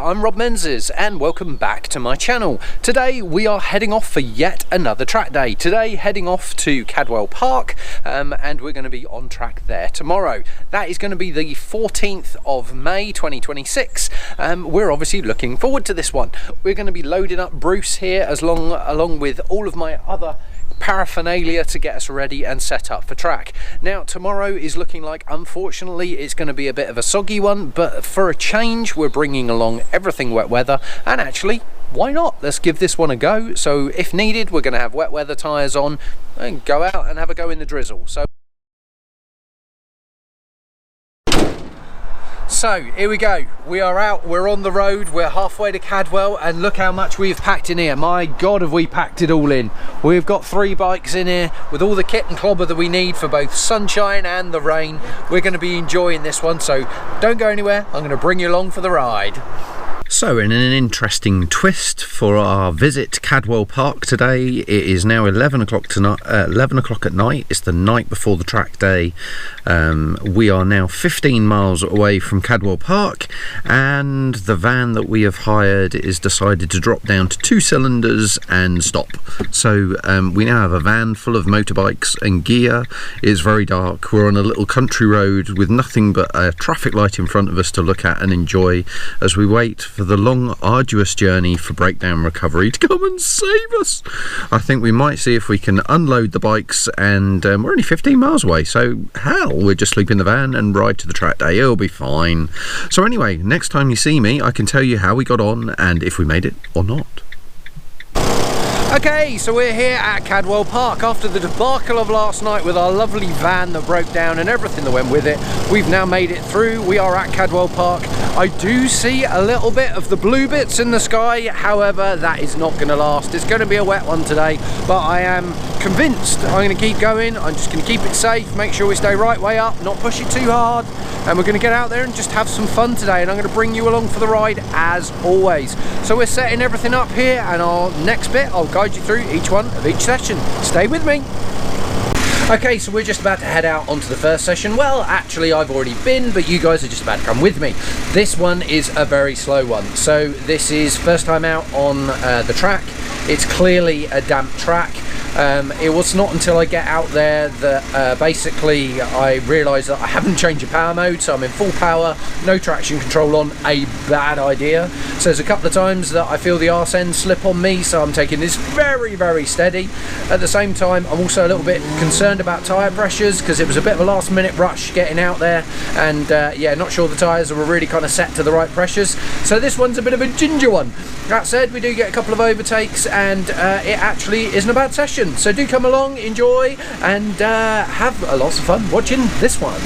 I'm Rob Menzies and welcome back to my channel. Today we are heading off for yet another track day. Today heading off to Cadwell Park and we're going to be on track there tomorrow. That is going to be the 14th of May 2026. We're obviously looking forward to this one. We're going to be loading up Bruce here along with all of my other paraphernalia to get us ready and set up for track. Now tomorrow is looking like, unfortunately, it's going to be a bit of a soggy one, but for a change we're bringing along everything wet weather, and actually why not, let's give this one a go. So if needed, we're going to have wet weather tyres on and go out and have a go in the drizzle. So here we go, we are out, we're on the road, we're halfway to Cadwell, and look how much we've packed in here. My God, have we packed it all in. We've got 3 bikes in here with all the kit and clobber that we need for both sunshine and the rain. We're going to be enjoying this one, so don't go anywhere, I'm going to bring you along for the ride. So in an interesting twist for our visit to Cadwell Park today, it is now 11 o'clock tonight, 11 o'clock at night. It's the night before the track day. We are now 15 miles away from Cadwell Park, and the van that we have hired is decided to drop down to 2 cylinders and stop. So we now have a van full of motorbikes and gear. It's very dark. We're on a little country road with nothing but a traffic light in front of us to look at and enjoy as we wait for the long arduous journey for Breakdown Recovery to come and save us. I think we might see if we can unload the bikes, and we're only 15 miles away, so hell, we'll just sleep in the van and ride to the track day. It'll be fine. So anyway, next time you see me I can tell you how we got on and if we made it or not. Okay, so we're here at Cadwell Park after the debacle of last night with our lovely van that broke down and everything that went with it. We've now made it through. We are at Cadwell Park. I do see a little bit of the blue bits in the sky, however that is not going to last. It's going to be a wet one today, but I am convinced I'm going to keep going. I'm just going to keep it safe, make sure we stay right way up, not push it too hard, and we're going to get out there and just have some fun today, and I'm going to bring you along for the ride as always. So we're setting everything up here, and our next bit I'll guide you through each one of each session. Stay with me. Okay, so we're just about to head out onto the first session. Well, actually I've already been, but you guys are just about to come with me. This one is a very slow one. So this is first time out on the track. It's clearly a damp track. It was not until I get out there that basically I realised that I haven't changed the power mode, so I'm in full power, no traction control on, a bad idea. So there's a couple of times that I feel the arse end slip on me, so I'm taking this very, very steady. At the same time, I'm also a little bit concerned about tyre pressures because it was a bit of a last minute rush getting out there, and yeah, not sure the tyres were really kind of set to the right pressures. So this one's a bit of a ginger one. That said, we do get a couple of overtakes, and it actually isn't a bad session. So do come along, enjoy, and have a lot of fun watching this one.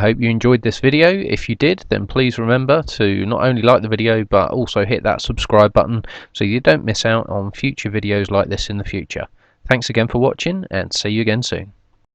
hope you enjoyed this video. If you did, then please remember to not only like the video but also hit that subscribe button so you don't miss out on future videos like this in the future. Thanks again for watching, and see you again soon.